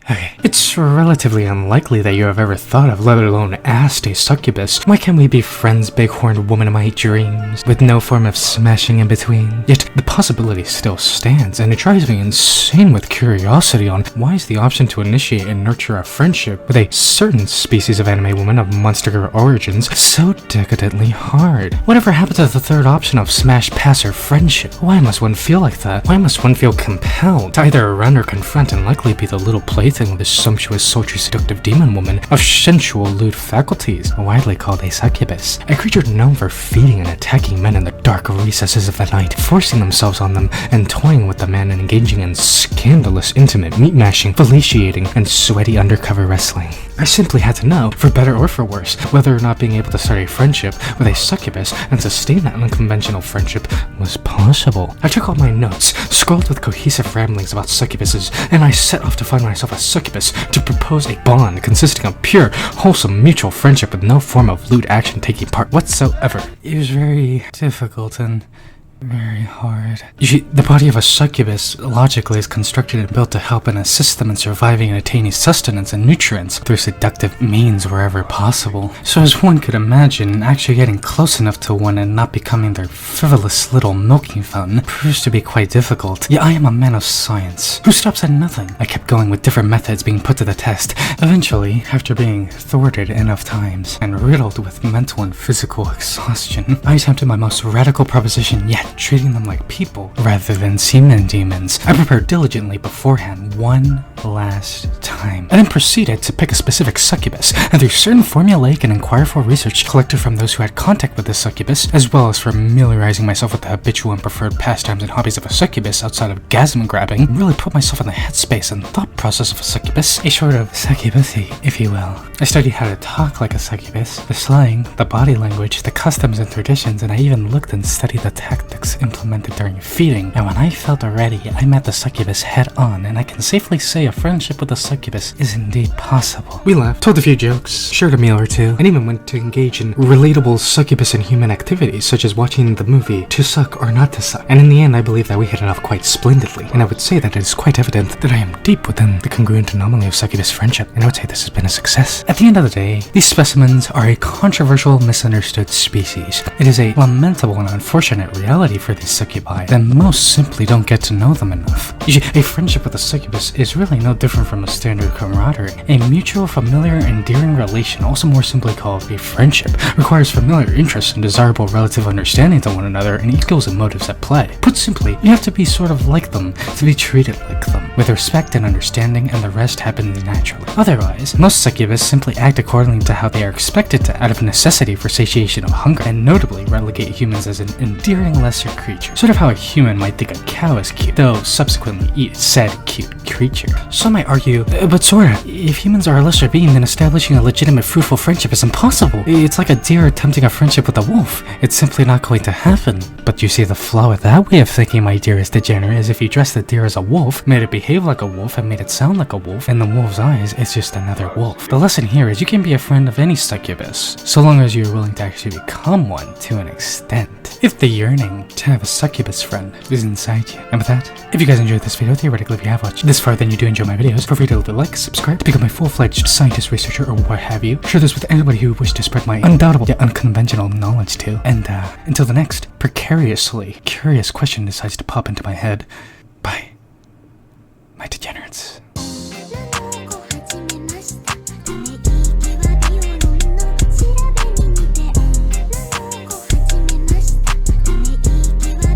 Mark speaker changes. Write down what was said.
Speaker 1: Okay, it's relatively unlikely that you have ever thought of, let alone asked, a succubus. Why can't we be friends, big-horned woman of my dreams, with no form of smashing in between? Yet, the possibility still stands, and it drives me insane with curiosity on why is the option to initiate and nurture a friendship with a certain species of anime woman of monster origins so decadently hard? Whatever happened to the third option of smash, pass, or friendship? Why must one feel like that? Why must one feel compelled to either run or confront and likely be the little plaything of this sumptuous, sultry, seductive demon woman of sensual lewd faculties, widely called a succubus, a creature known for feeding and attacking men in the dark recesses of the night, forcing themselves on them and toying with the man and engaging in scandalous, intimate meat-mashing, feliciating, and sweaty undercover wrestling. I simply had to know, for better or for worse, whether or not being able to start a friendship with a succubus and sustain that unconventional friendship was possible. I took all my notes, scrolled with cohesive ramblings about succubuses, and I set off to find myself a succubus to propose a bond consisting of pure, wholesome mutual friendship with no form of lewd action taking part whatsoever. It was very difficult and very hard. You see, the body of a succubus logically is constructed and built to help and assist them in surviving and attaining sustenance and nutrients through seductive means wherever possible. So as one could imagine, actually getting close enough to one and not becoming their frivolous little milking fountain proves to be quite difficult. Yet I am a man of science, who stops at nothing. I kept going with different methods being put to the test. Eventually, after being thwarted enough times and riddled with mental and physical exhaustion, I attempted my most radical proposition yet, treating them like people rather than semen demons. I prepared diligently beforehand one last time, and then proceeded to pick a specific succubus, and through certain formulaic and inquireful research collected from those who had contact with the succubus, as well as familiarizing myself with the habitual and preferred pastimes and hobbies of a succubus outside of gasm grabbing, really put myself in the headspace and thought process of a succubus, a sort of succubusy, if you will. I studied how to talk like a succubus, the slang, the body language, the customs and traditions, and I even looked and studied the tactics implemented during feeding. And when I felt ready, I met the succubus head on, and I can safely say a friendship with a succubus is indeed possible. We laughed, told a few jokes, shared a meal or two, and even went to engage in relatable succubus and human activities, such as watching the movie To Suck or Not to Suck. And in the end, I believe that we hit it off quite splendidly, and I would say that it is quite evident that I am deep within the congruent anomaly of succubus friendship, and I would say this has been a success. At the end of the day, these specimens are a controversial, misunderstood species. It is a lamentable and unfortunate reality for these succubi that most simply don't get to know them enough. You see, a friendship with a succubus is really no different from a standard camaraderie. A mutual, familiar, endearing relation, also more simply called a friendship, requires familiar interests and desirable relative understanding to one another and egos and motives at play. Put simply, you have to be sort of like them to be treated like them, with respect and understanding, and the rest happens naturally. Otherwise, most succubus simply act accordingly to how they are expected to out of necessity for satiation of hunger, and notably relegate humans as an endearing lesser creature. Sort of how a human might think a cow is cute, though subsequently eat said cute creature. Some might argue, but Sora, if humans are a lesser being, then establishing a legitimate fruitful friendship is impossible. It's like a deer attempting a friendship with a wolf. It's simply not going to happen. But you see, the flaw with that way of thinking, my dearest degenerate, is if you dress the deer as a wolf, made it behave like a wolf, and made it sound like a wolf, in the wolf's eyes, it's just another wolf. The lesson here is you can be a friend of any succubus, so long as you're willing to actually become one to an extent. If the yearning to have a succubus friend is inside you. And with that, if you guys enjoyed this video, theoretically if you have watched this far then you do enjoy my videos, feel free to leave a like, subscribe, to become a full-fledged scientist, researcher, or what have you. Share this with anybody who wishes to spread my undoubtable yet unconventional knowledge to. And until the next precariously curious question decides to pop into my head, bye, my degenerates.